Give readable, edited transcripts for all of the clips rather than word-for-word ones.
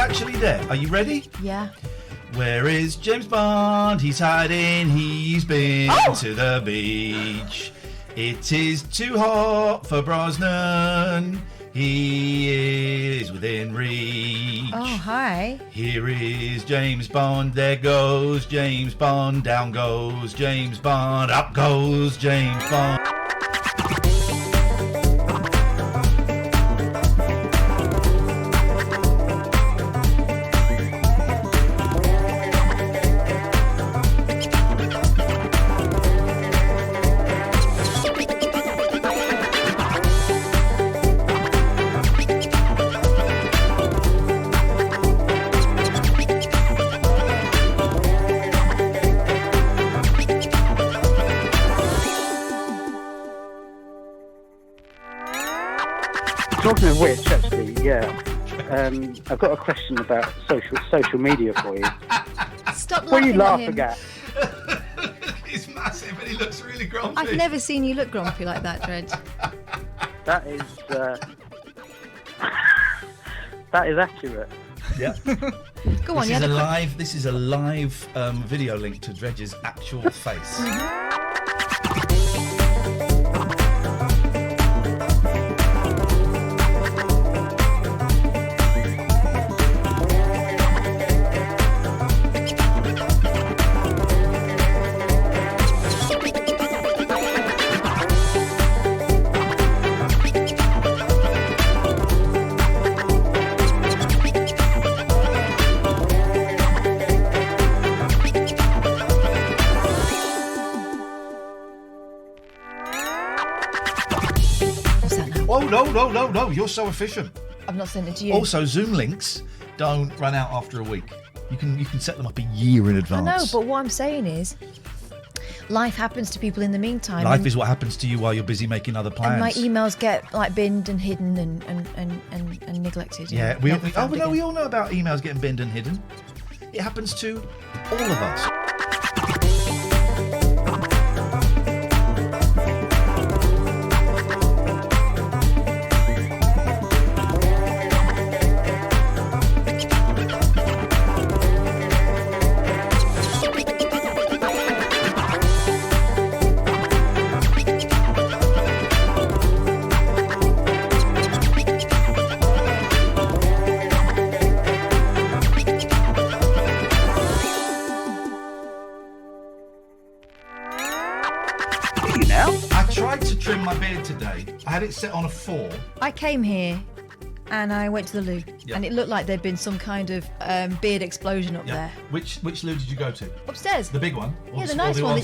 actually there. Are you ready? Yeah. Where is James Bond? He's hiding. He's been to the beach. It is too hot for Brosnan. He is within reach. Oh, hi. Here is James Bond. There goes James Bond. Down goes James Bond. Up goes James Bond. Talking of which, actually, I've got a question about social media for you. Stop What are you laughing laughing at him. He's massive and he looks really grumpy. I've never seen you look grumpy like that, Dredge. That is that is accurate. Yeah. Go on, This is a live video link to Dredge's actual face. No, you're so efficient. I've not sent it to you. Also, Zoom links don't run out after a week. You can set them up a year in advance. I know, but what I'm saying is, life happens to people in the meantime. Life is what happens to you while you're busy making other plans. And my emails get like binned and hidden and neglected. Yeah, we all know about emails getting binned and hidden. It happens to all of us. I had it set on a 4. I came here and I went to the loo, and it looked like there'd been some kind of beard explosion up there. Which loo did you go to? Upstairs. The big one? Yeah, the nice one.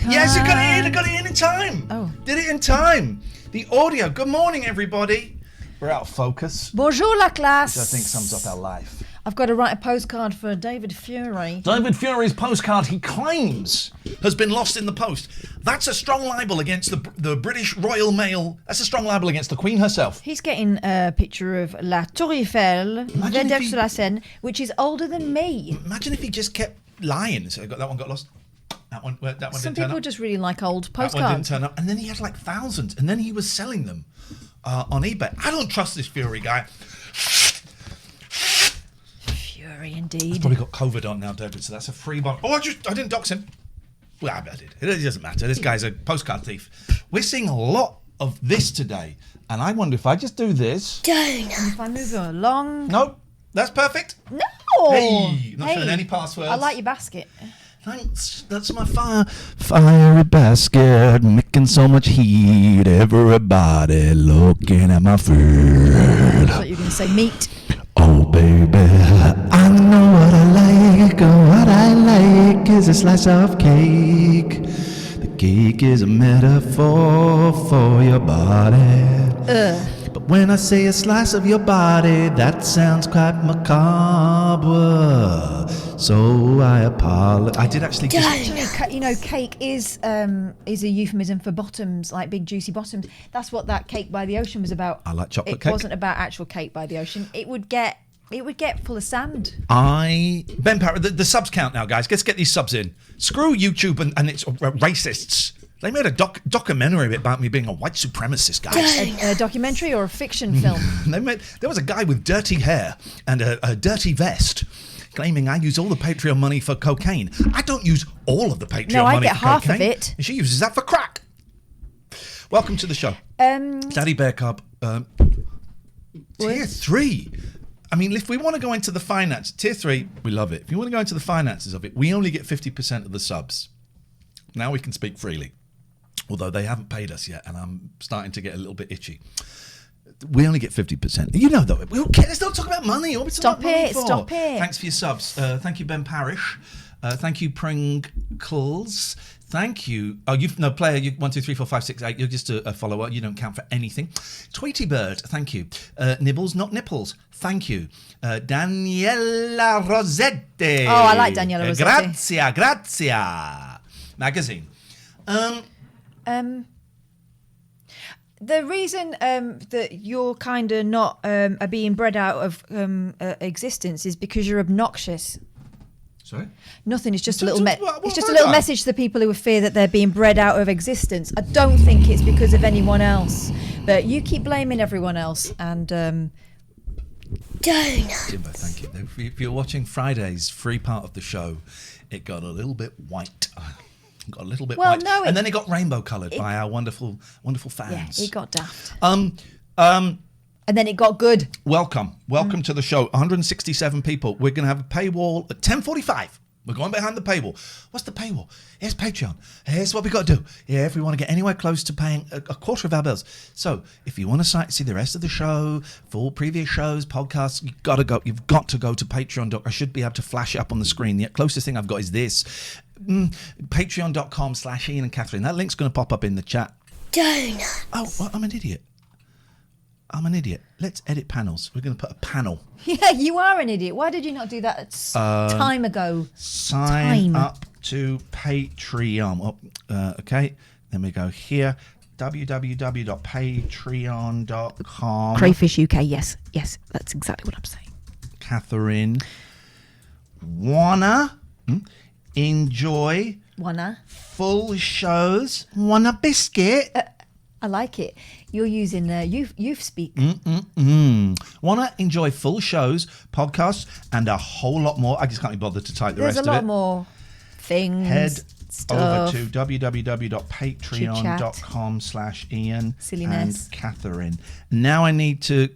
Yes, I got it in time. Oh. Did it in time. The audio. Good morning, everybody. We're out of focus. Bonjour, la classe. Which I think sums up our life. I've got to write a postcard for David Fury. David Fury's postcard, he claims, has been lost in the post. That's a strong libel against the British Royal Mail. That's a strong libel against the Queen herself. He's getting a picture of La Tour Eiffel, Vedette sur la Seine, which is older than me. Imagine if he just kept lying. So that one got lost. That one didn't turn up. Some people just really like old postcards. That one didn't turn up. And then he had like thousands. And then he was selling them on eBay. I don't trust this Fury guy. Fury indeed. He's probably got COVID on now, David, so that's a free one. Oh, I didn't dox him. Well, I did. It doesn't matter. This guy's a postcard thief. We're seeing a lot of this today. And I wonder if I just do this. If I move it along. Nope. That's perfect. No. Hey, not filling any passwords. I like your basket. Thanks, that's my fiery basket, making so much heat. Everybody looking at my feet. I thought you were going to say meat. Oh baby, I know what I like. What I like is a slice of cake. The cake is a metaphor for your body. But when I say a slice of your body, that sounds quite macabre. So I apologize. I did actually Actually, you know, cake is a euphemism for bottoms, like big juicy bottoms. That's what that Cake by the Ocean was about. I like chocolate cake. It wasn't about actual cake by the ocean. It would get It would get full of sand. Ben Parrott, the subs count now, guys. Let's get these subs in. Screw YouTube and its racists. They made a documentary about me being a white supremacist, guys. A documentary or a fiction film? There was a guy with dirty hair and a dirty vest claiming I use all the Patreon money for cocaine. I don't use all of the Patreon money for cocaine. No, I get half of it. And she uses that for crack. Welcome to the show. Daddy Bear Cub. Tier 3. I mean, if we want to go into the finance, tier 3, we love it. If you want to go into the finances of it, we only get 50% of the subs. Now we can speak freely. Although they haven't paid us yet, and I'm starting to get a little bit itchy. We only get 50%. You know, though, let's not talk about money. What are we talking about money for? Stop it. Thanks for your subs. Thank you, Ben Parish. Thank you, Pringles. Thank you. Oh, player. You 1, 2, 3, 4, 5, 6, 8. You're just a follower. You don't count for anything. Tweety Bird. Thank you. Nibbles, not nipples. Thank you. Daniela Rossetti. Oh, I like Daniela Rossetti. Grazia. Magazine. The reason that you're kind of not are being bred out of existence is because you're obnoxious. Sorry? Nothing. It's just a little. It's just a little message to the people who fear that they're being bred out of existence. I don't think it's because of anyone else, but you keep blaming everyone else. And Jimbo, thank you. If you're watching Friday's free part of the show, it got a little bit white. Got a little bit white. No, and then it got rainbow coloured by our wonderful fans. Yeah, it got daft. And then it got good. Welcome to the show. 167 people. We're going to have a paywall at 10:45. We're going behind the paywall. What's the paywall? Here's Patreon. Here's what we got to do. Yeah, if we want to get anywhere close to paying a quarter of our bills. So if you want to see the rest of the show, full previous shows, podcasts, you've got to go to Patreon. I should be able to flash it up on the screen. The closest thing I've got is this. Patreon.com/Iain and Catherine. That link's going to pop up in the chat. Donuts. Oh, well, I'm an idiot. Let's edit panels. We're going to put a panel. Yeah, you are an idiot. Why did you not do that time ago? Sign up to Patreon. Okay. Then we go here. www.patreon.com. Crayfish UK. Yes, that's exactly what I'm saying. Catherine, wanna enjoy full shows? Want a biscuit? I like it. You're using youth speak. Want to enjoy full shows, podcasts, and a whole lot more. I just can't be bothered to type the rest of it. There's a lot more things. Head stuff, over to www.patreon.com/Iain silliness. and Catherine. Now I need to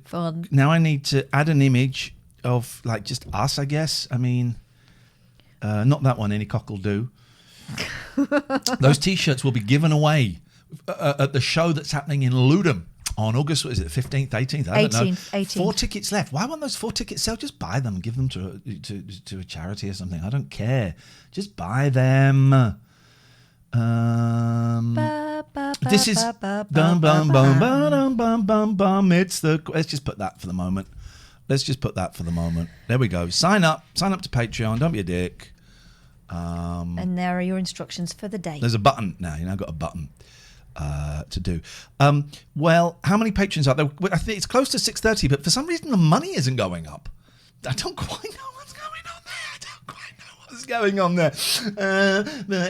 add an image of like just us, I guess. I mean, not that one. Any cock will do. Those T-shirts will be given away at the show that's happening in Ludham on August, what is it, 15th, 18th? I don't know. 18th. 4 tickets left. Why won't those 4 tickets sell? Just buy them and give them to a charity or something. I don't care. Just buy them. This is bum bum bum bum bum bum bum. Let's just put that for the moment. There we go. Sign up to Patreon. Don't be a dick. And there are your instructions for the day. There's a button now. You know, I've got a button to do. Well, how many patrons are there? I think it's close to 630, but for some reason the money isn't going up. I don't quite know what's going on there.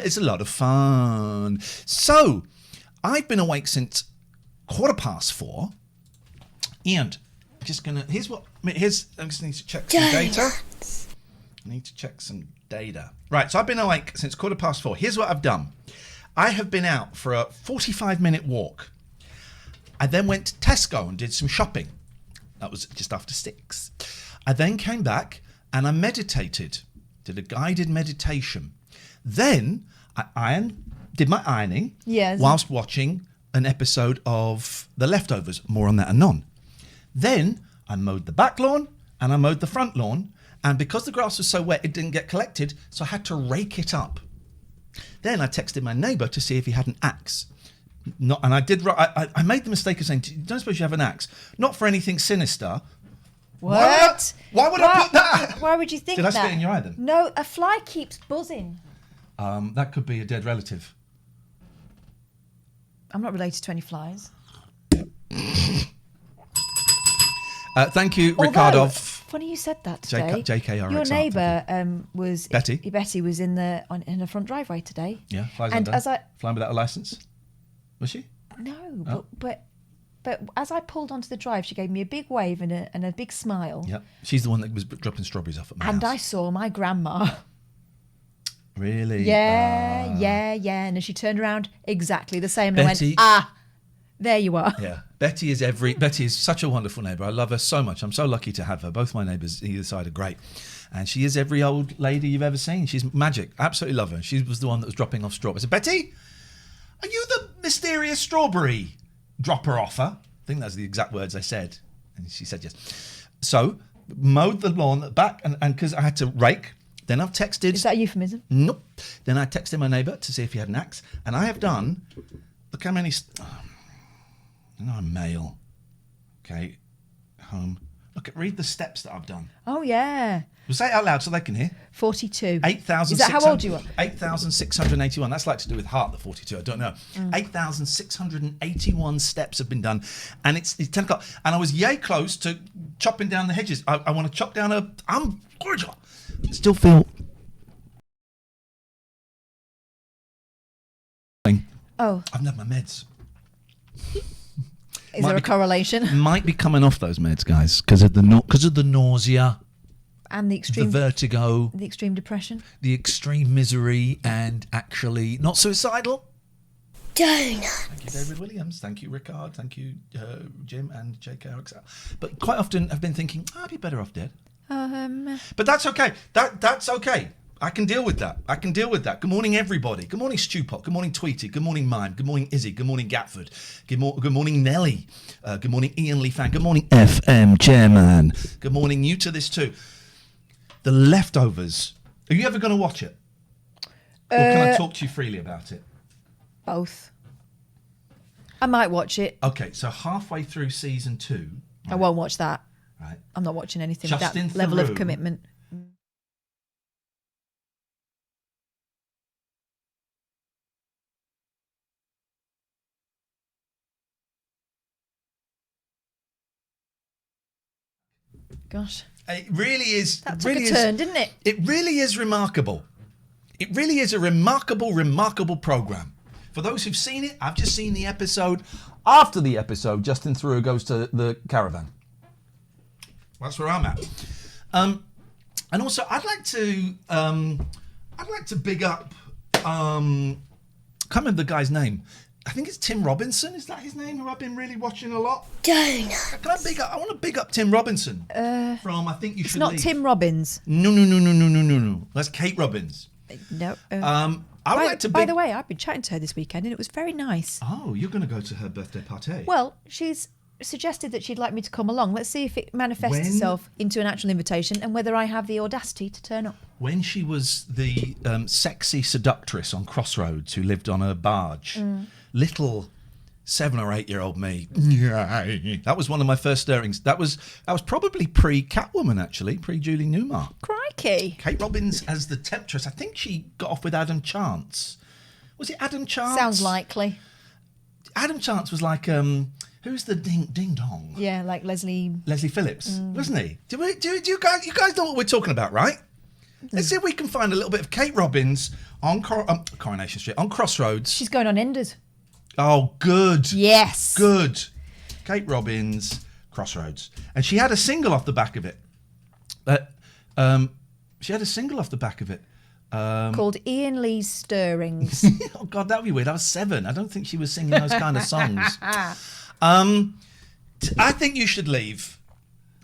It's a lot of fun. So, I've been awake since 4:15. And I'm just gonna. I just need to check some data. Right, so I've been awake since 4:15. Here's what I've done. I have been out for a 45-minute walk. I then went to Tesco and did some shopping. That was just after 6. I then came back and I meditated. Did a guided meditation. Then I did my ironing whilst watching an episode of The Leftovers. More on that anon. Then I mowed the back lawn and I mowed the front lawn. And because the grass was so wet, it didn't get collected, so I had to rake it up. Then I texted my neighbour to see if he had an axe. I made the mistake of saying, don't suppose you have an axe? Not for anything sinister. What? Why would I put that? Why would you think that? Did I spit in your eye then? No, a fly keeps buzzing. That could be a dead relative. I'm not related to any flies. Thank you, Ricardo. funny you said that today. JKRXR. Your neighbour was Betty. Betty was in the front driveway today. Yeah, flies and under. as I flying without a license. Was she? No, but as I pulled onto the drive, she gave me a big wave and a big smile. Yeah, she's the one that was dropping strawberries off at my house. And I saw my grandma. Really? Yeah. And as she turned around, exactly the same. And Betty, I went, there you are. Yeah, Betty is such a wonderful neighbour. I love her so much. I'm so lucky to have her. Both my neighbours either side are great. And she is every old lady you've ever seen. She's magic. Absolutely love her. She was the one that was dropping off strawberries. I said, Betty, are you the mysterious strawberry dropper offer? I think that's the exact words I said. And she said yes. So, mowed the lawn at the back, and because I had to rake. Then I've texted... Is that a euphemism? Nope. Then I texted my neighbour to see if he had an axe. And I have done... Look how many... I'm male. Okay. Home. Read the steps that I've done. Oh, yeah. We'll say it out loud so they can hear. 42. 8,600. Is that how old you are? 8,681. That's like to do with heart, the 42. I don't know. 8,681 steps have been done. And it's 10 o'clock. And I was yay close to chopping down the hedges. I want to chop down I'm gorgeous. Still feel... Oh. I've had my meds. Is there a correlation? Might be coming off those meds, guys, because of the nausea. And the extreme... The vertigo. The extreme depression. The extreme misery, and actually not suicidal. Donuts. Thank you, David Williams. Thank you, Rickard. Thank you, Jim and JKRXR. But quite often I've been thinking, I'd be better off dead. But that's okay. That's okay. I can deal with that. Good morning, everybody. Good morning, Stewpot. Good morning, Tweety. Good morning, Mime. Good morning, Izzy. Good morning, Gatford. Good morning, Nelly. Good morning, Iain Lee Fan. Good morning, FM Chairman. Good morning, new to this too. The Leftovers. Are you ever going to watch it? Or can I talk to you freely about it? Both. I might watch it. Okay, so halfway through season 2. Right? I won't watch that. Right. I'm not watching anything Justin with that level of Theroux. commitment. Gosh. It really is. That took a turn, didn't it? It really is remarkable. It really is a remarkable programme. For those who've seen it, I've just seen the episode. After the episode, Justin Theroux goes to the caravan. That's where I'm at. And also, I'd like to big up. Can't remember the guy's name. I think it's Tim Robinson. Is that his name? Who I've been really watching a lot. Donuts. I want to big up Tim Robinson from I Think You Should It's not Leave. Tim Robbins. No. That's Kate Robbins. No. I would like to. By the way, I've been chatting to her this weekend, and it was very nice. Oh, you're going to go to her birthday party? Well, she's suggested that she'd like me to come along. Let's see if it manifests itself into an actual invitation, and whether I have the audacity to turn up. When she was the sexy seductress on Crossroads who lived on a barge, little 7 or 8 year old me, that was one of my first stirrings. That was probably pre-Catwoman, actually, pre-Julie Newmar. Crikey. Kate Robbins as the temptress. I think she got off with Adam Chance. Was it Adam Chance? Sounds likely. Adam Chance was like, who's the ding dong? Yeah, like Leslie Phillips, wasn't he? Do you guys know what we're talking about, right? Let's see if we can find a little bit of Kate Robbins on Coronation Street, on Crossroads. She's going on Enders. Oh, good. Yes. Good. Kate Robbins, Crossroads. And she had a single off the back of it. Called Iain Lee's Stirrings. Oh, God, that would be weird. I was 7. I don't think she was singing those kind of songs. I think you should leave.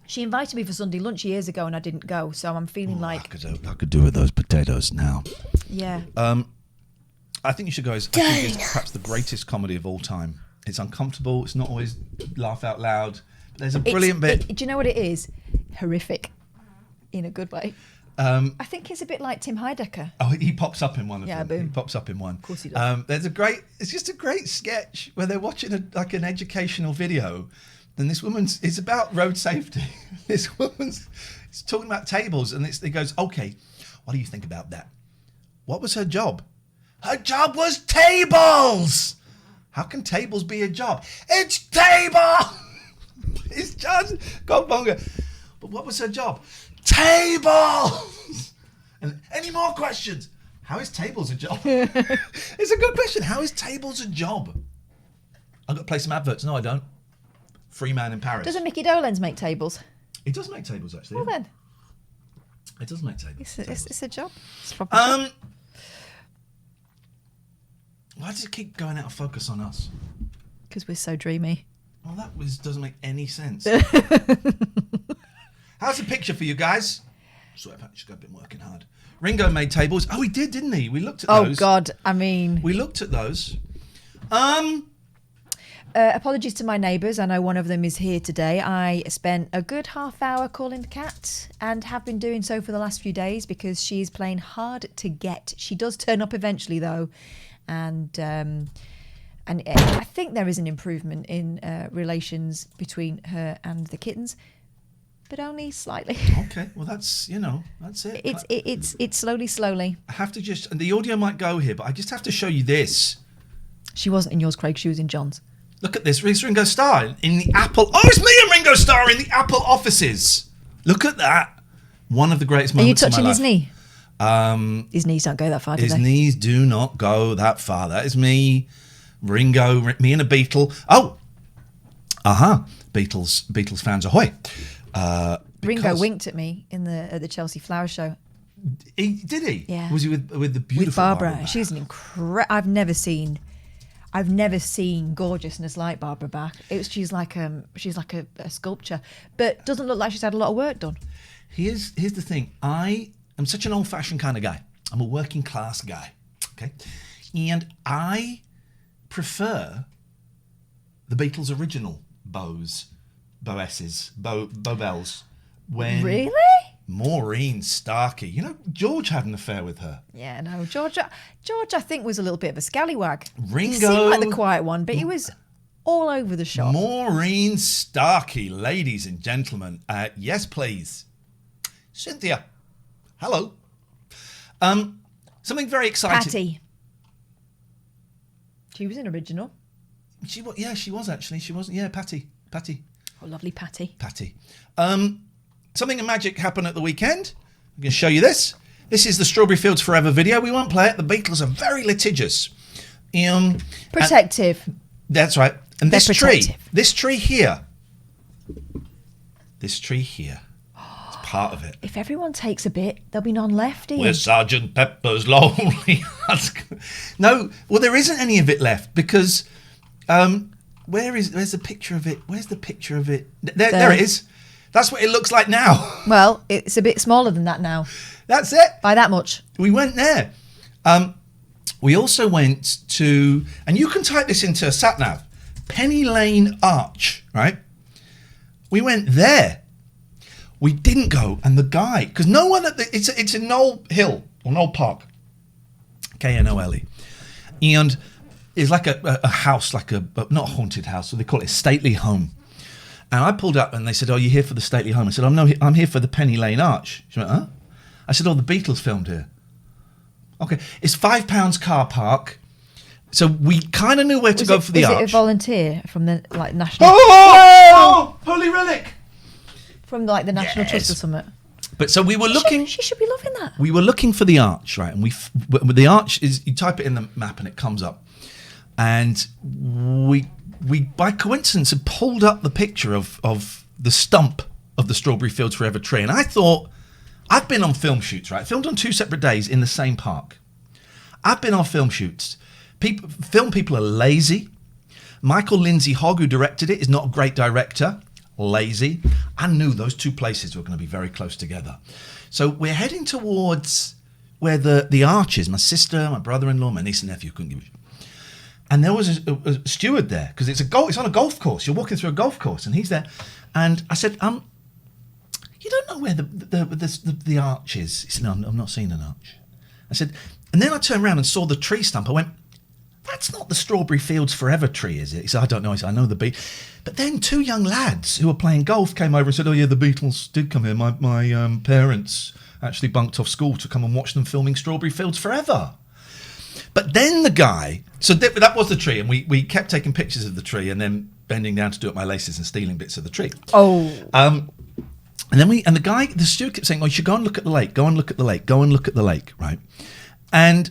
She invited me for Sunday lunch years ago and I didn't go, so I'm feeling like... I could do with those potatoes now. Yeah. I think you should go. I think it's perhaps the greatest comedy of all time. It's uncomfortable. It's not always laugh out loud. But there's a brilliant bit. Do you know what it is? Horrific. In a good way. I think it's a bit like Tim Heidecker. Oh, he pops up in one of them. Boom. He pops up in one. Of course he does. It's just a great sketch where they're watching an educational video. And this it's about road safety. This woman's talking about tables, and it goes, okay, what do you think about that? What was her job? Her job was tables! How can tables be a job? It's table! It's just got longer. But What was her job? Tables! And any more questions? How is tables a job? It's a good question. How is tables a job? I've got to play some adverts. No, I don't. Free man in Paris. Doesn't Mickey Dolenz make tables? He does make tables, actually. Well, then. It does make tables. It's a job. It's a proper job. Why does it keep going out of focus on us? Because we're so dreamy. Well, doesn't make any sense. How's the picture for you guys? Sorry, I've actually been working hard. Ringo made tables. Oh, he did, didn't he? We looked at those. Oh, God. I mean... We looked at those. Apologies to my neighbours. I know one of them is here today. I spent a good half hour calling the cat and have been doing so for the last few days because she's playing hard to get. She does turn up eventually, though. And I think there is an improvement in relations between her and the kittens. But only slightly. Okay, well that's it. It's slowly. I have to and the audio might go here, but I just have to show you this. She wasn't in yours, Craig. She was in John's. Look at this. It's Ringo Starr in the Apple. Oh, it's me and Ringo Starr in the Apple offices. Look at that. One of the greatest moments of my life. Are you touching his knee? His knees don't go that far, do they? His knees do not go that far. That is me, Ringo, me and a Beatle. Oh, Beatles fans ahoy. Ringo winked at me at the Chelsea Flower Show. Did he? Yeah. Was he with the beautiful with Barbara? Barbara? She's an incredible. I've never seen gorgeousness like Barbara Bach. She's like a sculpture, but doesn't look like she's had a lot of work done. Here's the thing. I am such an old-fashioned kind of guy. I'm a working class guy. Okay, and I prefer the Beatles' original bows, Bowbells. When Really? Maureen Starkey. You know, George had an affair with her. Yeah, no, George I think was a little bit of a scallywag. Ringo. He seemed like the quiet one, but he was all over the shop. Maureen Starkey, ladies and gentlemen. Yes, please. Cynthia. Hello. Something very exciting. Patty. She was an original. She was actually. She wasn't. Yeah, Patty. Oh, lovely Patty. Something magic happened at the weekend. I'm going to show you this. This is the Strawberry Fields Forever video. We won't play it. The Beatles are very litigious. Protective. That's right. And They're this tree here. It's part of it. If everyone takes a bit, there'll be none left, Iain. We're Sergeant Pepper's Lonely Hearts. No, well, there isn't any of it left because where's the picture of it? Where's the picture of it? There it is. That's what it looks like now. Well, it's a bit smaller than that now. That's it. By that much. We went there. We also went to, and you can type this into a sat-nav, Penny Lane Arch, right? We went there. We didn't go, and the guy, because no one it's in Knoll Hill, or Knoll Park, Knole. And it's like a house, not a haunted house, so they call it a stately home. And I pulled up and they said, "Oh, you're here for the stately home?" I said, I'm here for the Penny Lane Arch. She went, "Huh?" I said, "Oh, the Beatles filmed here." Okay, it's £5 car park. So we kind of knew where to go for the arch. Was it a volunteer from the National... Oh! Holy relic! From the National Trust or something? But so we were looking... She should be loving that. We were looking for the arch, right? And the arch is... You type it in the map and it comes up. And we by coincidence had pulled up the picture of the stump of the Strawberry Fields Forever tree. And I thought, I've been on film shoots, right? Filmed on 2 separate days in the same park. I've been on film shoots. Film people are lazy. Michael Lindsay Hogg, who directed it, is not a great director. Lazy. I knew those 2 places were going to be very close together. So we're heading towards where the arch is. My sister, my brother-in-law, my niece and nephew couldn't give a shit. And there was a steward there because it's on a golf course. You're walking through a golf course, and he's there. And I said, "You don't know where the arch is?" He said, "No, I'm not seeing an arch." I said, and then I turned around and saw the tree stump. I went, "That's not the Strawberry Fields Forever tree, is it?" He said, "I don't know." I said, "I know the beat." But then 2 young lads who were playing golf came over and said, "Oh yeah, the Beatles did come here. My parents actually bunked off school to come and watch them filming Strawberry Fields Forever." But then the guy, so that was the tree, and we kept taking pictures of the tree and then bending down to do up my laces and stealing bits of the tree. Oh. And then the steward kept saying, "Oh, you should go and look at the lake. Go and look at the lake. Go and look at the lake." Right? And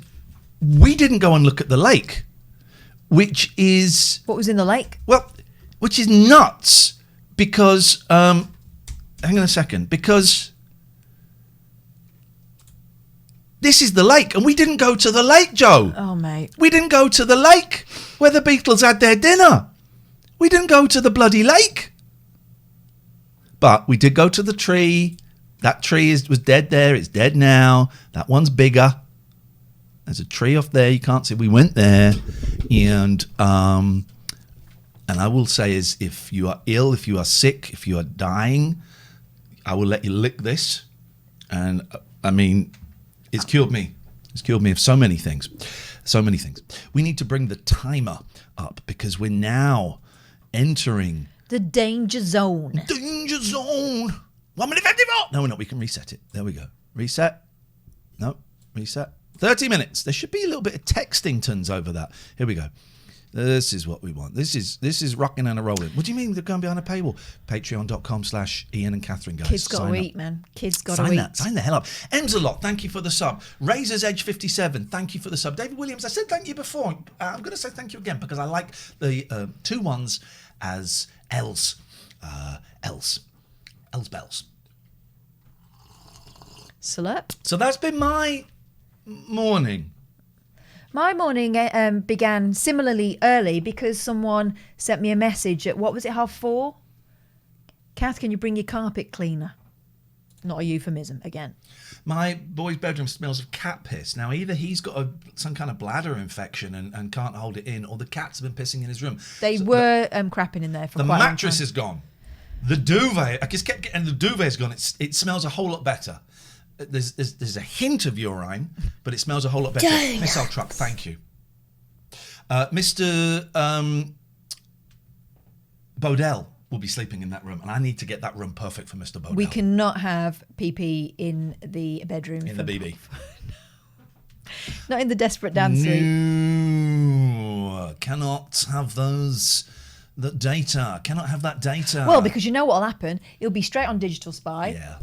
we didn't go and look at the lake, which is What was in the lake? well, which is nuts because hang on a second, because this is the lake, and we didn't go to the lake, Joe. Oh, mate. We didn't go to the lake where the Beatles had their dinner. We didn't go to the bloody lake. But we did go to the tree. That tree was dead there. It's dead now. That one's bigger. There's a tree off there. You can't see. We went there. And I will say is if you are ill, if you are sick, if you are dying, I will let you lick this. And I mean, it's cured me. It's cured me of so many things. So many things. We need to bring the timer up because we're now entering The danger zone. danger zone. 1 minute 54. No, we're not. We can reset it. There we go. Reset. No, reset. 30 minutes. There should be a little bit of texting tons over that. Here we go. This is what we want. This is rocking and a rolling. What do you mean they're going behind a paywall? Patreon.com/Iain and Catherine, guys. Kids got to Sign up. eat, man. Kids got to Sign eat. that. Sign the hell up. Ems a lot. Thank you for the sub. Razor's Edge 57. Thank you for the sub. David Williams. I said thank you before. I'm going to say thank you again because I like the 2 1s as L's. L's bells. Salep. So that's been my morning. My morning began similarly early because someone sent me a message at, what was it, 4:30? Kath, can you bring your carpet cleaner? Not a euphemism, again. My boy's bedroom smells of cat piss. Now, either he's got some kind of bladder infection and can't hold it in, or the cats have been pissing in his room. They were crapping in there for The quite a long mattress time. is gone. The duvet, I just kept getting the duvet's gone. It smells a whole lot better. There's a hint of urine, but it smells a whole lot better. Missile truck, thank you. Mr. Bodell will be sleeping in that room, and I need to get that room perfect for Mr. Bodell. We cannot have PP in the bedroom. In the BB. Not in the desperate dance suite. No, cannot have those. The data. Cannot have that data. Well, because you know what'll happen? It'll be straight on Digital Spy. Yeah.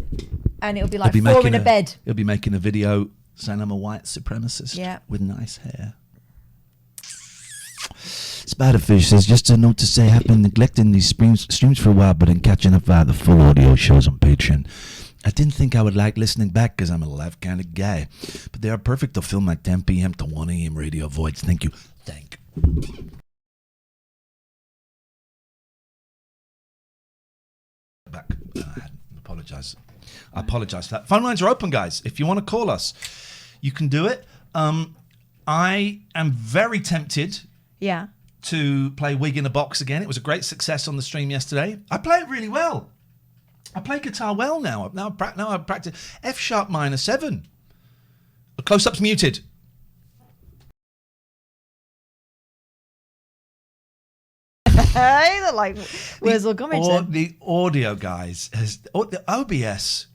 And it'll be like He'll be 4 making in a bed. He'll be making a video saying I'm a white supremacist Yeah. with nice hair. Spiderfish says, just a note to say, I've been neglecting these streams for a while, but I'm catching up via the full audio shows on Patreon. I didn't think I would like listening back because I'm a live kind of guy, but they are perfect to fill my 10 p.m. to 1 a.m. radio voids. Thank you. Thank you. Back. I apologise. I apologise for that. Phone lines are open, guys. If you want to call us, you can do it. I am very tempted Yeah. to play Wig in a Box again. It was a great success on the stream yesterday. I play it really well. I play guitar well now. Now I practice F sharp minor 7. The close-up's muted. Hey, they're like, where's all coming then? The audio, guys, the OBS.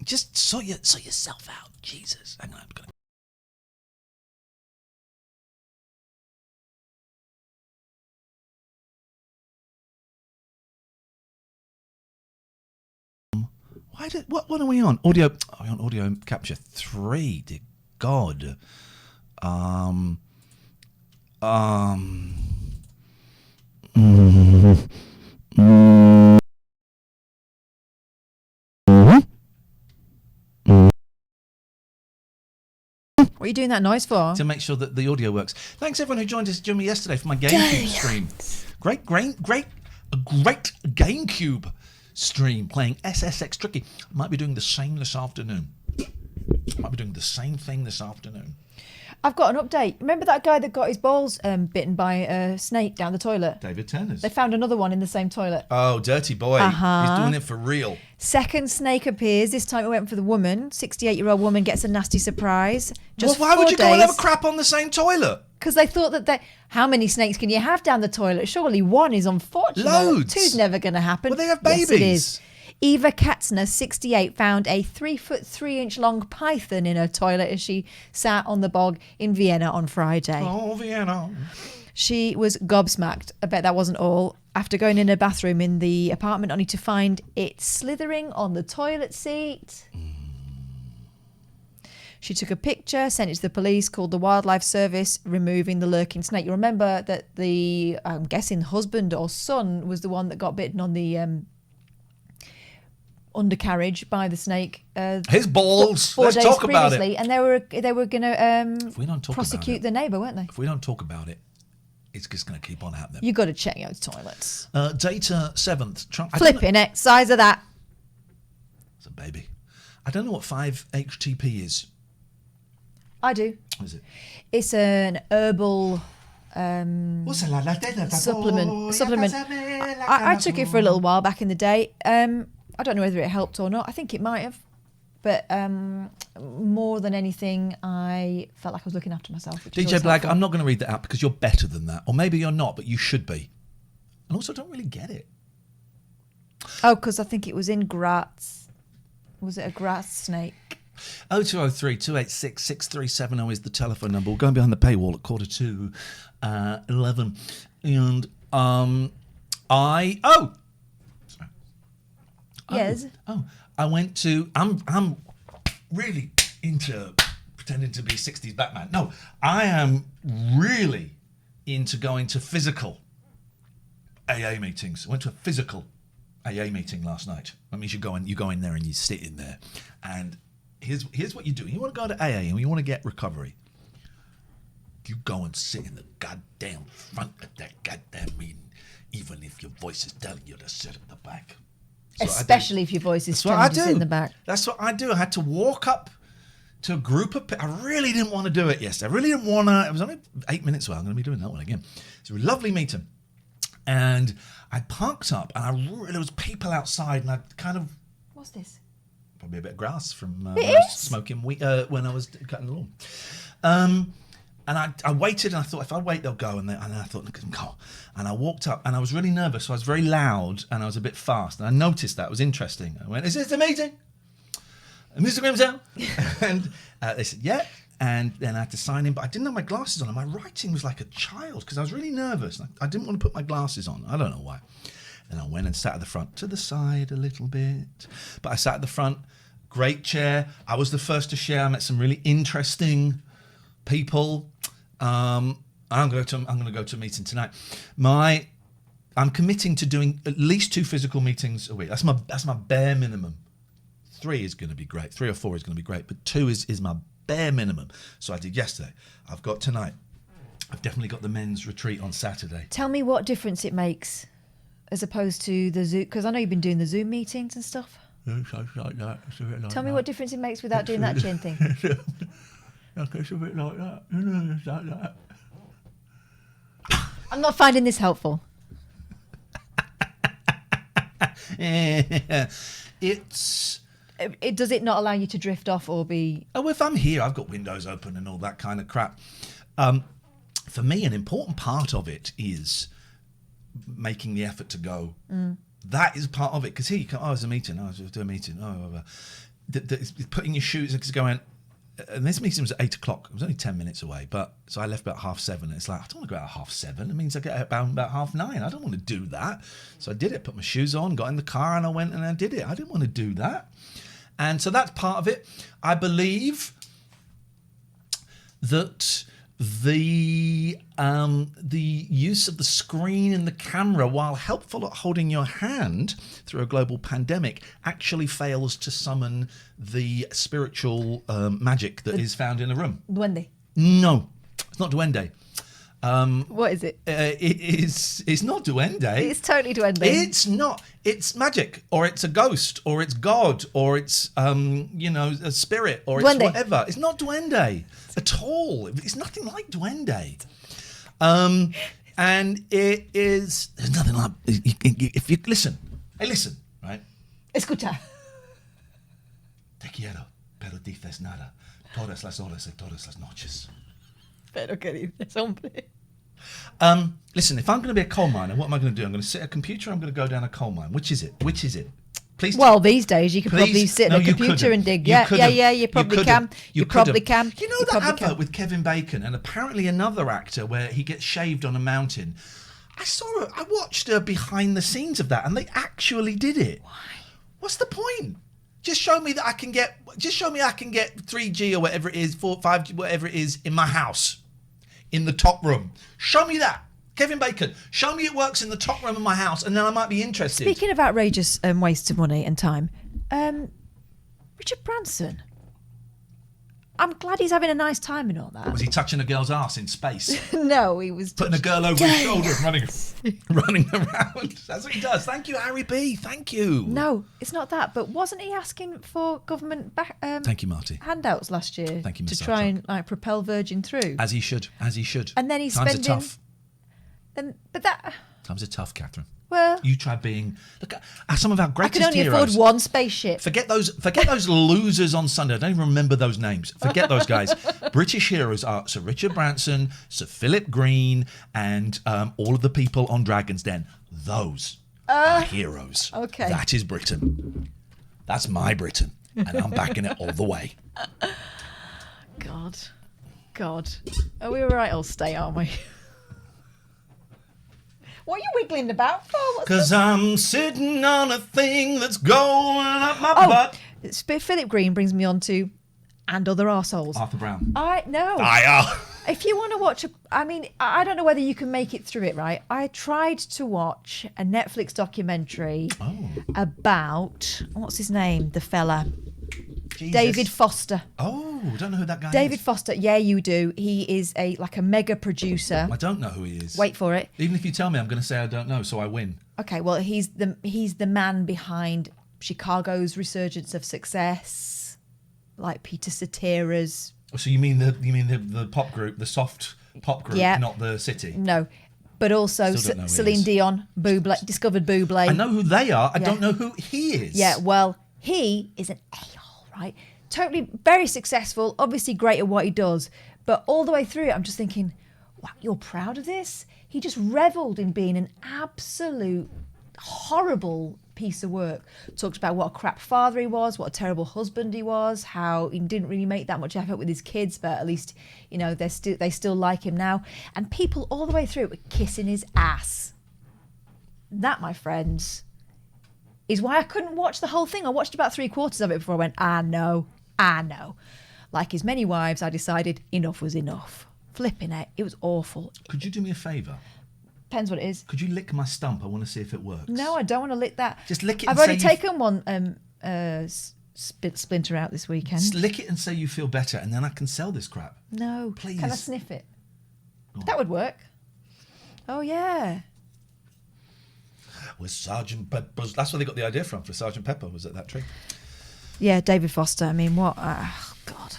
Just sort yourself out. Jesus. Hang on. I'm gonna... What are we on? Audio. Oh, we're on audio capture 3. Dear God. What are you doing that noise for? To make sure that the audio works. Thanks everyone who joined me yesterday for my GameCube stream. Great GameCube stream playing SSX Tricky. I might be doing the same this afternoon. Might be doing the same thing this afternoon. I've got an update. Remember that guy that got his balls bitten by a snake down the toilet? David Tenners. They found another one in the same toilet. Oh, dirty boy. He's doing it for real. Second snake appears. This time it went for the woman. 68-year-old woman gets a nasty surprise. Well, why would you go and have a crap on the same toilet? Because they thought that how many snakes can you have down the toilet? Surely one is unfortunate. Loads. Two's never going to happen. Well, they have Yes, babies. it is. Eva Katzner, 68, found a 3-foot 3-inch long python in her toilet as she sat on the bog in Vienna on Friday. Oh, Vienna. She was gobsmacked. I bet that wasn't all. After going in her bathroom in the apartment, only to find it slithering on the toilet seat. She took a picture, sent it to the police, called the wildlife service, removing the lurking snake. You remember that the, I'm guessing, husband or son was the one that got bitten on the undercarriage by the snake. His balls. Four Let's days talk about previously, it. and they were going to prosecute the neighbour, weren't they? If we don't talk about it, it's just going to keep on happening. You got to check those toilets. Data 7th. Flipping it, size of that. It's a baby. I don't know what 5-HTP is. I do. What is it? It's an herbal supplement. I took it for a little while back in the day. I don't know whether it helped or not. I think it might have. But more than anything, I felt like I was looking after myself. DJ Black, I'm not going to read that out because you're better than that. Or maybe you're not, but you should be. And also, I don't really get it. Oh, because I think it was in Graz. Was it a Graz snake? 0203 286 6370 is the telephone number. We're going behind the paywall at 11:15. And Yes. I went to. I'm really into pretending to be a 60s Batman. No, I am really into going to physical AA meetings. I went to a physical AA meeting last night. That means you go in there and you sit in there. And here's what you do. You want to go to AA and you want to get recovery. You go and sit in the goddamn front of that goddamn meeting, even if your voice is telling you to sit at the back. Especially if your voice is telling you to sit in the back. That's what I do. I had to walk up to a group of people. I really didn't want to do it yesterday. I really didn't want to. It was only 8 minutes away. I'm going to be doing that one again. It's a lovely meeting. And I parked up and there was people outside and I kind of... What's this? Probably a bit of grass from smoking weed when I was cutting the lawn. And I waited and I thought, if I wait, they'll go. And I thought, look at them go. And I walked up and I was really nervous. So I was very loud and I was a bit fast. And I noticed that. It was interesting. I went, is this the meeting? Mr. Grimsdale? And they said, yeah. And then I had to sign in. But I didn't have my glasses on. And my writing was like a child because I was really nervous. I didn't want to put my glasses on. I don't know why. Then I went and sat at the front, to the side a little bit. But I sat at the front, great chair. I was the first to share. I met some really interesting people. I'm going to go to a meeting tonight. I'm committing to doing at least 2 physical meetings a week. That's my bare minimum. 3 is going to be great. 3 or 4 is going to be great, but 2 is my bare minimum. So I did yesterday. I've got tonight. I've definitely got the men's retreat on Saturday. Tell me what difference it makes as opposed to the Zoom, because I know you've been doing the Zoom meetings and stuff. Tell me what difference it makes without doing that chin thing. It's a bit like that. It's like that. I'm not finding this helpful. Does it not allow you to drift off or be... Oh, if I'm here, I've got windows open and all that kind of crap. For me, an important part of it is making the effort to go. That is part of it. Because here you come, there's a meeting. I was doing a meeting. Putting your shoes, going... And this meeting was at 8 o'clock. It was only 10 minutes away. So I left about 7:30. It's like, I don't want to go out at 7:30. It means I get out about 9:30. I don't want to do that. So I did it, put my shoes on, got in the car and I went and I did it. I didn't want to do that. And so that's part of it. I believe that the use of the screen and the camera, while helpful at holding your hand through a global pandemic, actually fails to summon the spiritual magic that is found in a room. Duende? No, it's not duende. What is it? It's not duende. It's totally duende. It's not. It's magic, or it's a ghost, or it's God, or it's a spirit, or it's whatever. It's not duende at all. It's nothing like duende. And it is. There's nothing like. If you listen, right? Escucha. Te quiero, pero dices nada. Todas las horas y todas las noches. Pero qué dices, hombre. Listen, if I'm going to be a coal miner, what am I going to do? I'm going to sit at a computer. I'm going to go down a coal mine. Which is it? Please. Well, these days you could probably Please. sit No, at a you computer couldn't. and dig. You Yeah, couldn't. you probably couldn't. can. You probably can. You know You that probably advert can. with Kevin Bacon and apparently another actor where he gets shaved on a mountain? I watched behind the scenes of that, and they actually did it. Why? What's the point? Just show me that I can get. Just show me I can get 3G or whatever it is, 5G, whatever it is, in my house, in the top room. Show me that, Kevin Bacon. Show me it works in the top room of my house, and then I might be interested. Speaking of outrageous wastes of money and time, Richard Branson. I'm glad he's having a nice time and all that. Was he touching a girl's ass in space? No, he was Putting a girl over his shoulder and running around. That's what he does. Thank you, Harry B. Thank you. No, it's not that. But wasn't he asking for government Thank you, Marty. handouts last year? Thank you, to Miss try Sartok. and propel Virgin through. As he should. As he should. And then he's Times spending. are tough. But that. Times are tough, Catherine. Well, You try being. Look at some of our I greatest can only heroes. afford one spaceship. Forget those losers on Sunday. I don't even remember those names. Forget those guys. British heroes are Sir Richard Branson, Sir Philip Green, and all of the people on Dragon's Den. Those are heroes. okay. That is Britain. That's my Britain. And I'm backing it all the way. God. Are we all right? I'll stay, aren't we? What are you wiggling about for? Because I'm sitting on a thing that's going up my butt. Philip Green brings me on to And Other Arseholes. Arthur Brown. No. If you want to watch, I don't know whether you can make it through it, right? I tried to watch a Netflix documentary about, what's his name? The fella. Jesus. David Foster. Oh, I don't know who that guy is. David Foster, yeah, you do. He is a mega producer. I don't know who he is. Wait for it. Even if you tell me, I'm going to say I don't know, so I win. Okay, well, he's the man behind Chicago's resurgence of success, like Peter Cetera's. So you mean the pop group, the soft pop group, not the city? No, but also Still don't know who he Celine is. Dion, Bublé, discovered Bublé. I know who they are. I don't know who he is. Yeah, well, he is an a-hole, right? Totally very successful, obviously great at what he does, but all the way through it, I'm just thinking, wow, you're proud of this? He just revelled in being an absolute horrible piece of work. Talked about what a crap father he was, what a terrible husband he was, how he didn't really make that much effort with his kids, but at least, they still like him now. And people all the way through were kissing his ass. That, my friends, is why I couldn't watch the whole thing. I watched about 3/4 of it before I went, I know. Like his many wives, I decided enough was enough. Flipping it. It was awful. Could you do me a favour? Depends what it is. Could you lick my stump? I want to see if it works. No, I don't want to lick that. Just lick it I've and already say taken one splinter out this weekend. Just lick it and say you feel better, and then I can sell this crap. No. Please. Can I sniff it? Go on. That would work. Oh, yeah. With Sergeant Pepper's. That's where they got the idea from, for Sergeant Pepper, was it that tree? Yeah, David Foster. I mean, what? God.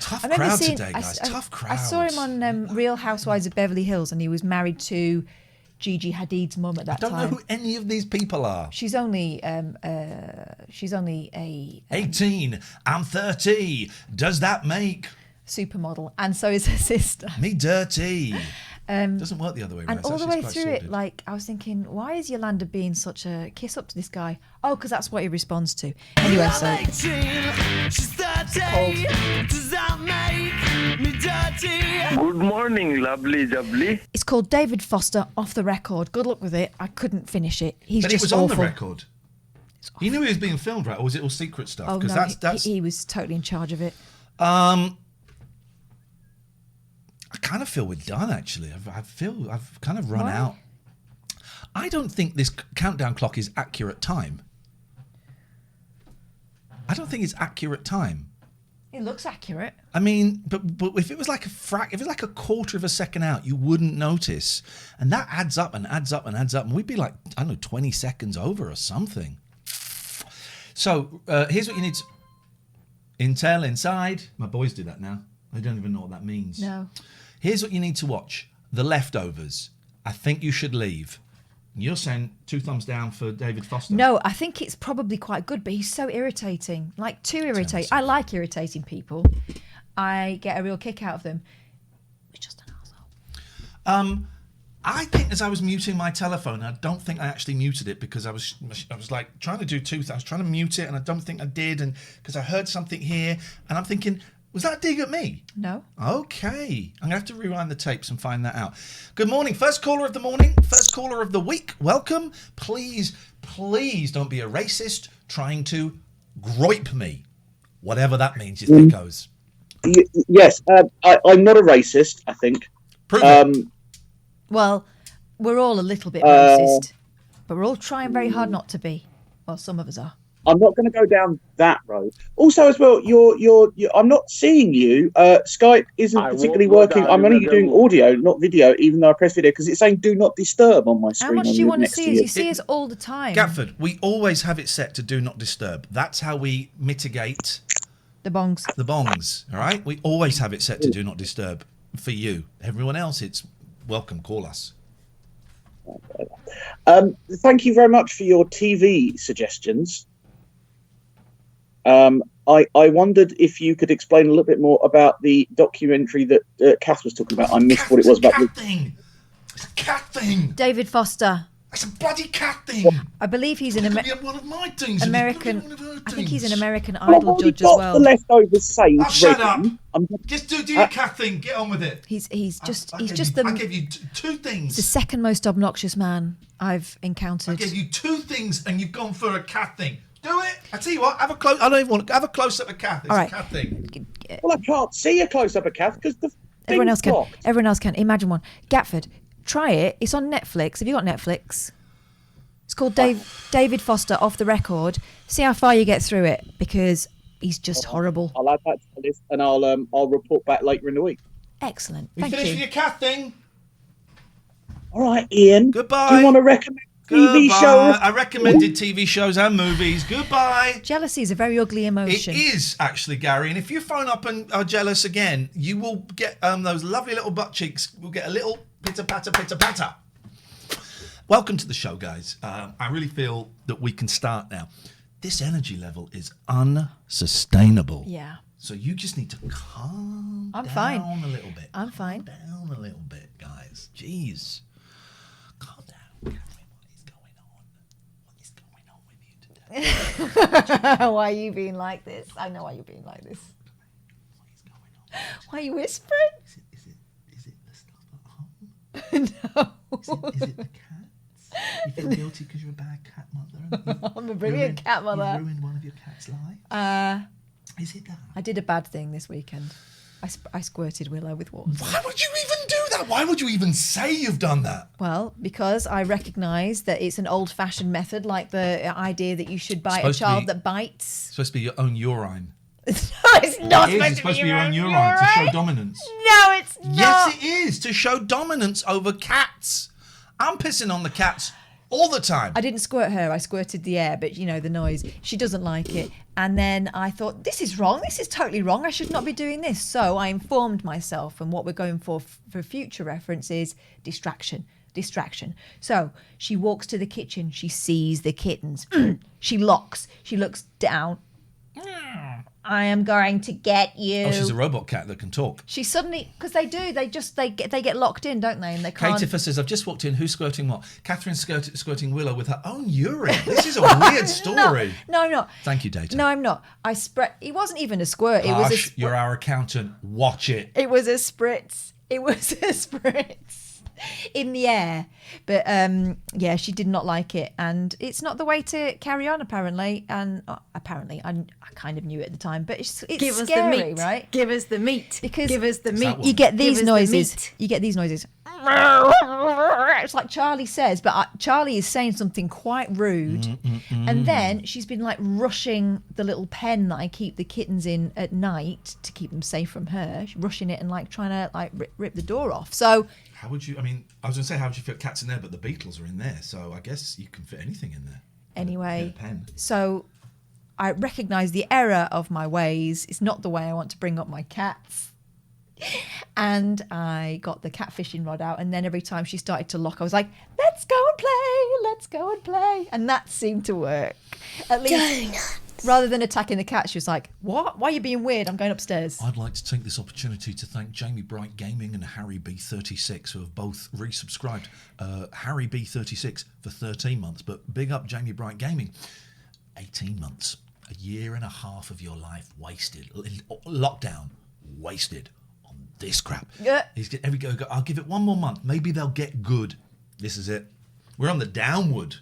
Tough I remember crowd seeing, today, guys. Tough crowd. I saw him on Real Housewives of Beverly Hills, and he was married to Gigi Hadid's mum at that time. I don't know who any of these people are. She's only a 18. I'm 30. Does that make supermodel, and so is her sister. me dirty? Doesn't work the other way around. And It's all the actually way quite through sordid. it, like, I was thinking, why is Yolanda being such a kiss up to this guy? Oh, because that's what he responds to. Anyway, so. Good morning, lovely jubbly. It's called David Foster, Off the Record. Good luck with it. I couldn't finish it. He's But it just was awful. on the record. He knew he was being filmed, right? Or was it all secret stuff? Oh, no, that's he was totally in charge of it. I kind of feel we're done, actually. I feel I've kind of run Why? out. I don't think this countdown clock is accurate time. I don't think it's accurate time. It looks accurate. I mean, but if it was like if it was like a quarter of a second out, you wouldn't notice, and that adds up and adds up and adds up, and we'd be like, I don't know, 20 seconds over or something. So here's what you need: Intel inside. My boys do that now. They don't even know what that means. No. Here's what you need to watch: The Leftovers. I think you should leave. You're saying 2 thumbs down for David Foster. No, I think it's probably quite good, but he's so irritating. Like, too irritating. I like irritating people. I get a real kick out of them. He's just an arsehole. I think as I was muting my telephone, I don't think I actually muted it because I was like trying to do two things. I was trying to mute it, and I don't think I did, and because I heard something here, and I'm thinking, was that a dig at me? No. Okay. I'm going to have to rewind the tapes and find that out. Good morning. First caller of the morning. First caller of the week. Welcome. Please don't be a racist trying to groip me. Whatever that means, you thickos. Yes. I'm not a racist, I think. Prove it. Well, we're all a little bit racist, but we're all trying very hard not to be. Well, some of us are. I'm not going to go down that road. Also, as well, you're I'm not seeing you. Skype isn't particularly working. I'm only doing audio, not video, even though I press video because it's saying "Do not disturb" on my screen. How much do you want to see us? You see us all the time. Gatford, we always have it set to do not disturb. That's how we mitigate the bongs. The bongs, all right? We always have it set to do not disturb for you. Everyone else, it's welcome, call us. Thank you very much for your TV suggestions. I wondered if you could explain a little bit more about the documentary that Kath was talking about. I missed what it was about. It's a cat thing. David Foster. It's a bloody cat thing. I believe he's an one of my things. American. I think he's an American Idol judge as well. The leftovers saved. Shut up. Just do your cat thing. Get on with it. He's just I gave you two things. He's the second most obnoxious man I've encountered. I gave you two things, and you've gone for a cat thing. Do it. I tell you what. Have a close. I don't even want to have a close up of Kath. It's a cat thing. Well, I can't see a close up of Kath because the everyone else can. Blocked. Everyone else can. Imagine one. Gatford, try it. It's on Netflix. Have you got Netflix? It's called David Foster Off the Record. See how far you get through it because he's just horrible. I'll add that to the list and I'll report back later in the week. Excellent. You finished with your cat thing? All right, Iain. Goodbye. Do you want to recommend TV shows? I recommended TV shows and movies. Goodbye. Jealousy is a very ugly emotion. It is actually, Gary. And if you phone up and are jealous again, you will get those lovely little butt cheeks. Will get a little pitter patter, pitter patter. Welcome to the show, guys. I really feel that we can start now. This energy level is unsustainable. Yeah. So you just need to calm I'm down fine. a little bit. I'm fine. Calm down a little bit, guys. Jeez. Calm down. What is going on with you today? Why are you being like this? I know why you're being like this. What is going on? Why are you whispering? Is it the stuff at home? No. Is it the cats? You feel guilty because you're a bad cat mother? I'm a brilliant cat mother. You ruined one of your cat's lives? Is it that? I did a bad thing this weekend. I squirted Willow with water. Why would you even do that? Why would you even say you've done that? Well, because I recognise that it's an old-fashioned method, like the idea that you should bite a Supposed to child be- that bites. It's supposed to be your own urine. No, it's not It is. It's supposed to be your own urine to show dominance. No, it's not. Yes, it is. To show dominance over cats. I'm pissing on the cats all the time. I didn't squirt her. I squirted the air, but you know the noise. She doesn't like it. And then I thought, this is wrong. This is totally wrong. I should not be doing this. So I informed myself, and what we're going for future reference is distraction. So she walks to the kitchen. She sees the kittens. She locks. She looks down. I am going to get you. Oh, she's a robot cat that can talk. She suddenly, because they do, they get locked in, don't they? And they can't. Katie says, I've just walked in. Who's squirting what? Catherine's squirting Willow with her own urine. This is a weird story. No, I'm not. Thank you, Data. No, I'm not. It wasn't even a squirt. It Hush, was a you're our accountant. Watch it. It was a spritz. In the air. But yeah, she did not like it, and it's not the way to carry on apparently. And apparently I kind of knew it at the time, but it's Give us scary, the meat, right? Give us the meat. Because give us the meat. You get these Give us the noises. meat. You get these noises. It's like Charlie says, but Charlie is saying something quite rude, and then she's been like rushing the little pen that I keep the kittens in at night to keep them safe from her. She's rushing it and like trying to like rip the door off. So How would you, I mean, I was going to say, how would you fit cats in there, but the Beatles are in there, so I guess you can fit anything in there. Anyway, In a pen. so I recognise the error of my ways. It's not the way I want to bring up my cats. And I got the cat fishing rod out, and then every time she started to lock, I was like, let's go and play, and that seemed to work. At least Rather than attacking the cat, she was like, "What? Why are you being weird? I'm going upstairs." I'd like to take this opportunity to thank Jamie Bright Gaming and Harry B36, who have both resubscribed. Harry B36 for 13 months, but big up Jamie Bright Gaming. 18 months, a year and a half of your life wasted. Lockdown, wasted on this crap. Yeah. I'll give it one more month. Maybe they'll get good. This is it. We're on the downward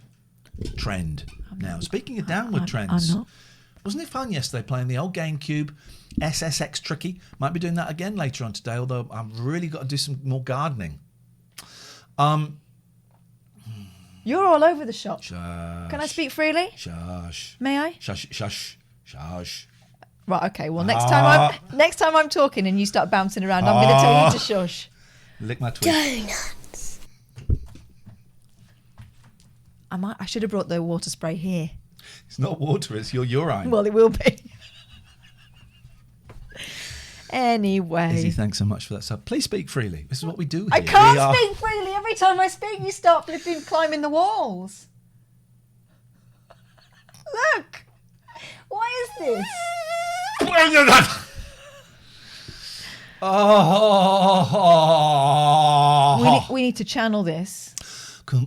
trend now. Speaking of downward trends, wasn't it fun yesterday playing the old GameCube SSX Tricky? Might be doing that again later on today, although I've really got to do some more gardening. You're all over the shop. Shush. Can I speak freely? Shush. May I? Shush. Shush. Shush. Right, okay. Well, next time I'm talking and you start bouncing around, I'm going to tell you to shush. Lick my twig. Donuts. I should have brought the water spray here. It's not water, it's your urine. Well, it will be. Anyway. Izzy, thanks so much for that stuff. Please speak freely. This is what we do here. I can't speak freely. Every time I speak, you start flipping climbing the walls. Look. Why is this? We need to channel this.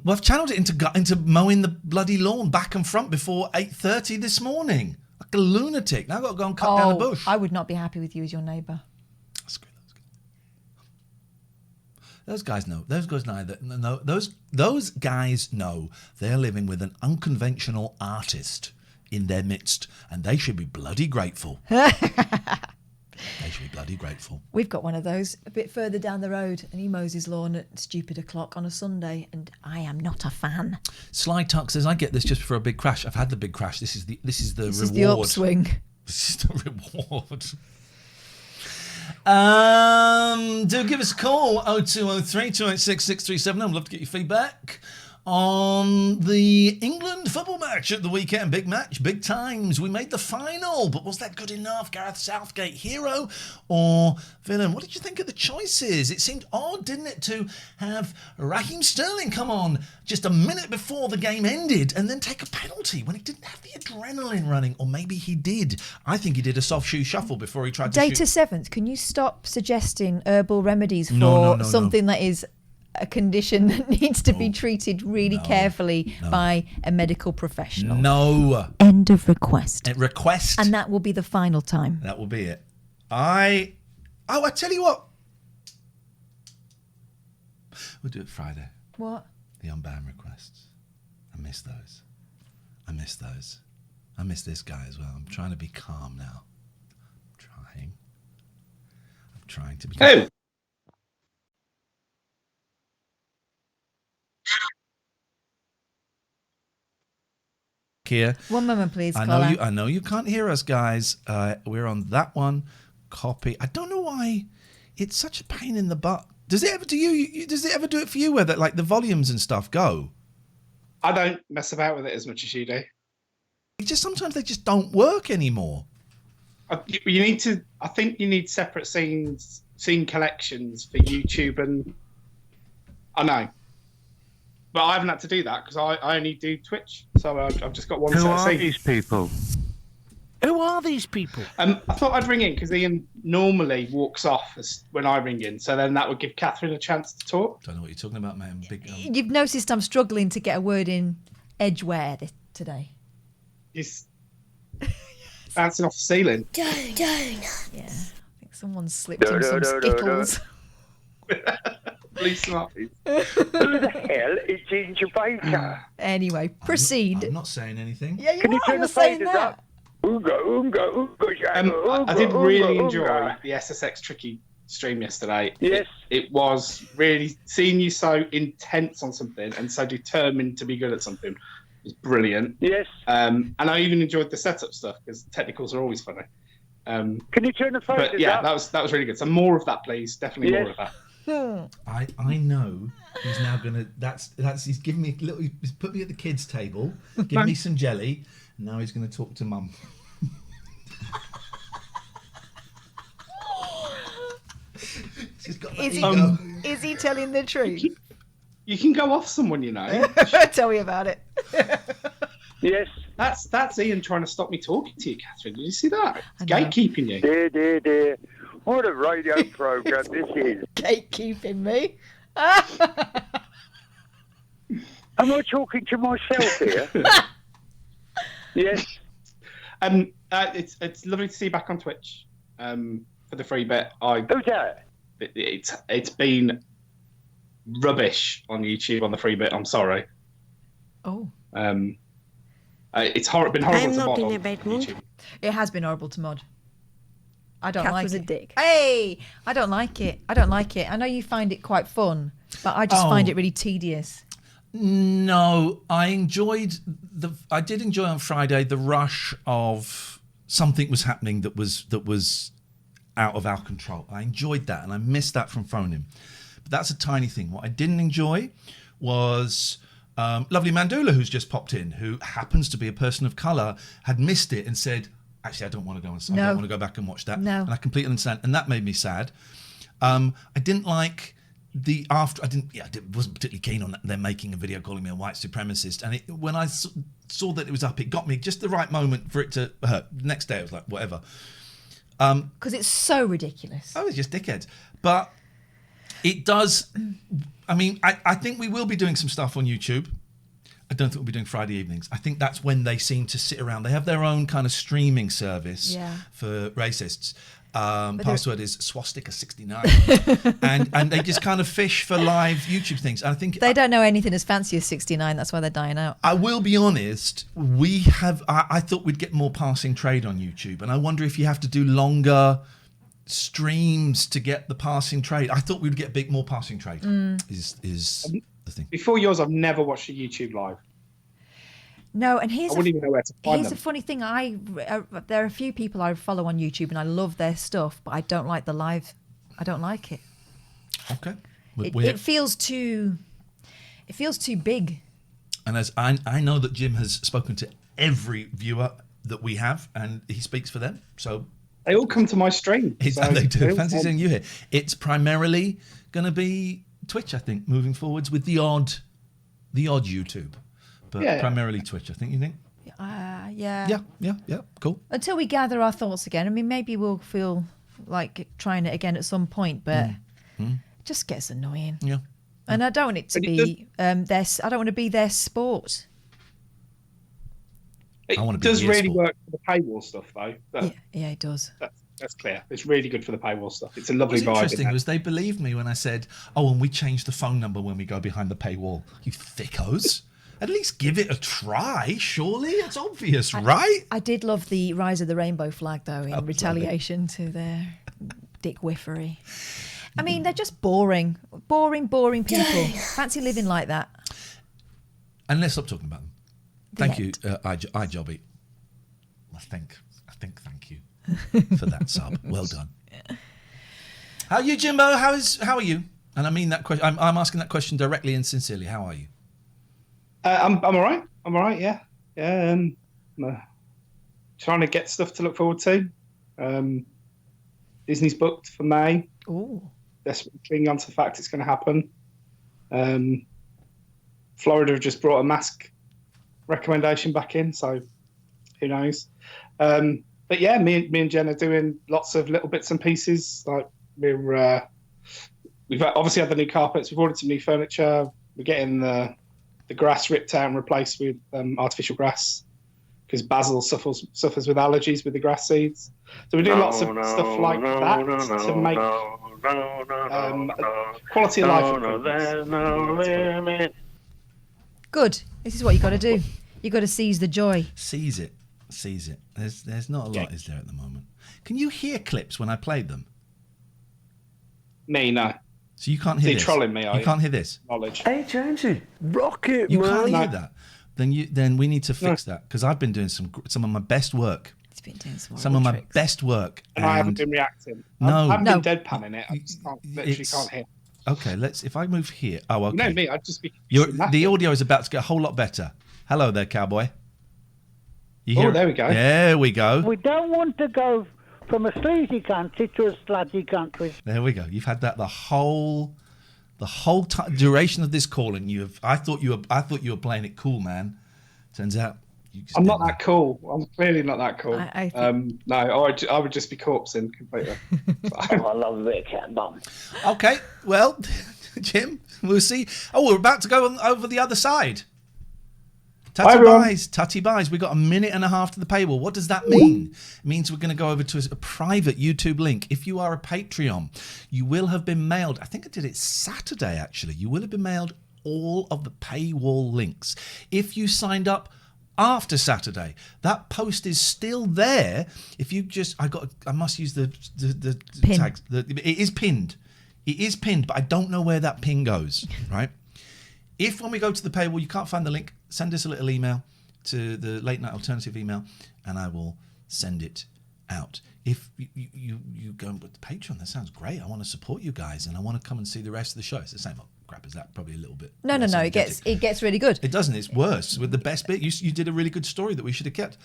Well, I've channeled it into mowing the bloody lawn back and front before 8:30 this morning. Like a lunatic. Now I've got to go and cut down the bush. I would not be happy with you as your neighbour. That's good. Those guys know. Those guys know they're living with an unconventional artist in their midst, and they should be bloody grateful. They should be bloody grateful. We've got one of those a bit further down the road, and he mows his lawn at stupid o'clock on a Sunday, and I am not a fan. Sly Tuck says, "I get this just for a big crash. I've had the big crash. This is the reward. This is the upswing. This is the reward." Do give us a call 0203 286 637. I'd love to get your feedback on the England football match at the weekend. Big match, big times. We made the final, but was that good enough? Gareth Southgate, hero or villain? What did you think of the choices? It seemed odd, didn't it, to have Raheem Sterling come on just a minute before the game ended and then take a penalty when he didn't have the adrenaline running, or maybe he did. I think he did a soft shoe shuffle before he tried to Data shoot. 7th, can you stop suggesting herbal remedies for something that is a condition that needs to be treated really carefully by a medical professional? No. End of request. Request. And that will be the final time. That will be it. I tell you what. We'll do it Friday. What? The unbanned requests. I miss those. I miss this guy as well. I'm trying to be calm now. I'm trying to be calm. Hey. Here. One moment, please. I know you can't hear us, guys. We're on that one. Copy. I don't know why it's such a pain in the butt. Does it ever do you? Does it ever do it for you, where that like the volumes and stuff go? I don't mess about with it as much as you do. It just sometimes they just don't work anymore. You need to. I think you need separate scene collections for YouTube, and I know. But I haven't had to do that because I only do Twitch, so I've just got one set of scenes. Who are these people? Who are these people? I thought I'd ring in because Iain normally walks off when I ring in, so then that would give Catherine a chance to talk. Don't know what you're talking about, man. You've noticed I'm struggling to get a word in edgeware today. He's bouncing off the ceiling. Donuts. Yeah, I think someone's slipped him some Skittles. Please stop. Who the hell is Ginger Baker? Anyway, proceed. I'm not saying anything. Yeah, you Can you are. turn You're the saying faders that. up? I did really enjoy the SSX Tricky stream yesterday. Yes. It was really seeing you so intense on something and so determined to be good at something was brilliant. Yes. And I even enjoyed the setup stuff because technicals are always funny. Can you turn the faders But yeah, up? that was really good. So more of that, please. Definitely more of that. I know he's now gonna. He's giving me a little. He's put me at the kids' table, give me some jelly, and now he's gonna talk to Mum. She's got that ego. Is he telling the truth? You can go off someone, you know. Tell me about it. Yes. That's Ian trying to stop me talking to you, Catherine. Did you see that? I know. Gatekeeping you. Dear. What a radio programme this is. Gatekeeping me. Am I talking to myself here? Yes. It's lovely to see you back on Twitch. For the free bit, Who's that? It's been rubbish on YouTube on the free bit. I'm sorry. Oh. It's been horrible I'm to not mod in on a bad mood. YouTube. It has been horrible to mod. I don't Cat like was it. a dick. Hey, I don't like it. I know you find it quite fun, but I just find it really tedious. No, I did enjoy on Friday the rush of something was happening that was out of our control. I enjoyed that, and I missed that from phoning. But that's a tiny thing. What I didn't enjoy was lovely Mandula, who's just popped in, who happens to be a person of colour, had missed it and said, actually, I don't want to go I don't want to go back and watch that. No. And I completely understand, and that made me sad. I didn't like the after. Wasn't particularly keen on them making a video calling me a white supremacist. And when I saw that it was up, it got me just the right moment for it to hurt. The next day, I was like, whatever. Because it's so ridiculous. Oh, it's just dickheads. But it does. I mean, I think we will be doing some stuff on YouTube. I don't think we'll be doing Friday evenings. I think that's when they seem to sit around. They have their own kind of streaming service for racists. Password is swastika69. and they just kind of fish for live YouTube things. And I think They don't know anything as fancy as 69. That's why they're dying out. I will be honest, I thought we'd get more passing trade on YouTube. And I wonder if you have to do longer streams to get the passing trade. I thought we'd get more passing trade is the thing. Before yours, I've never watched a YouTube live. No, and I wouldn't even know where to find here's them. the funny thing. There are a few people I follow on YouTube, and I love their stuff, but I don't like the live. I don't like it. Okay. It feels too big. And as I know that Jim has spoken to every viewer that we have, and he speaks for them. So they all come to my stream. They do. Fancy seeing you here. It's primarily going to be Twitch, I think, moving forwards with the odd YouTube. But primarily Twitch, I think. You think? Yeah. Yeah. Cool. Until we gather our thoughts again. I mean, maybe we'll feel like trying it again at some point, but it just gets annoying. Yeah. And I don't want it to be I don't want to be their sport. It does really work for the paywall stuff, though. Yeah, it does. That's clear. It's really good for the paywall stuff. It's a lovely vibe. What's interesting was they believed me when I said, and we change the phone number when we go behind the paywall. You thickos. At least give it a try, surely. It's obvious, right? I did love the Rise of the Rainbow flag, though, in retaliation to their dick whiffery. I mean, they're just boring people. Fancy living like that. And let's stop talking about them. Thank you, iJobby. I think thank you for that sub. Well done. How are you, Jimbo? How are you? And I mean that question. I'm asking that question directly and sincerely. How are you? I'm all right. I'm all right. Yeah. I'm trying to get stuff to look forward to. Disney's booked for May. Ooh. Desperately clinging on to the fact it's going to happen. Florida have just brought a mask recommendation back in, so who knows? But yeah, me and Jen are doing lots of little bits and pieces. Like we've obviously had the new carpets. We've ordered some new furniture. We're getting the grass ripped out and replaced with artificial grass because Basil suffers with allergies with the grass seeds. So we're doing lots of stuff like that to make quality of life improvements. Good. This is what you got to do. You got to seize the joy. Seize it. There's not a lot, is there, at the moment? Can you hear clips when I played them? Me, no. So you can't hear this. You're trolling me, are you? You can't hear this. Knowledge. Hey, Jamesy, rock it, You man. can't hear that. Then we need to fix that because I've been doing some of my best work. It's been doing some of my best work. And I haven't been reacting. No. I haven't been deadpanning it. I just can't hear. Okay, if I move here. Oh, okay. You know me, I'd just be... The audio is about to get a whole lot better. Hello there, cowboy. You hear there we go. There we go. We don't want to go from a sleazy country to a slutty country. There we go. You've had that the whole duration of this call, and I thought you were playing it cool, man. Turns out You just I'm not didn't that cool. I'm clearly not that cool. I think- No, I would just be corpsing completely. I love a bit of cat bum. know. Okay, well, Jim, we'll see. Oh, we're about to go over the other side. Hi, everyone. Tutty buys. We've got a minute and a half to the paywall. What does that mean? It means we're going to go over to a private YouTube link. If you are a Patreon, you will have been mailed. I think I did it Saturday, actually. You will have been mailed all of the paywall links. If you signed up after Saturday, that post is still there. If you just, I must use the Pin. tags. It is pinned. It is pinned, but I don't know where that pin goes, right? If when we go to the paywall you can't find the link, send us a little email to the Late Night Alternative email and I will send it out. If you go with the Patreon, that sounds great. I want to support you guys and I want to come and see the rest of the show. It's the same old crap as that, probably a little bit. No. It gets really good. It doesn't. It's worse. With the best bit, you did a really good story that we should have kept.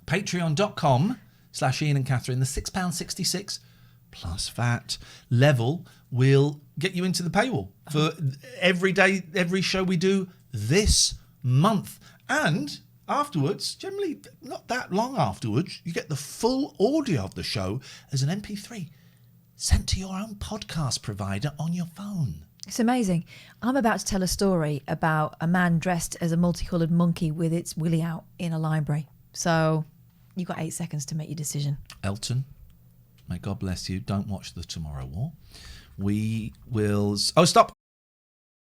Patreon.com/Iain and Catherine, the £6.66 plus VAT level will get you into the paywall for every day, every show we do this month. And afterwards, generally not that long afterwards, you get the full audio of the show as an MP3 sent to your own podcast provider on your phone. It's amazing. I'm about to tell a story about a man dressed as a multicoloured monkey with its willy out in a library. So you've got 8 seconds to make your decision. Elton, may God bless you. Don't watch the Tomorrow War. We will... Oh, stop.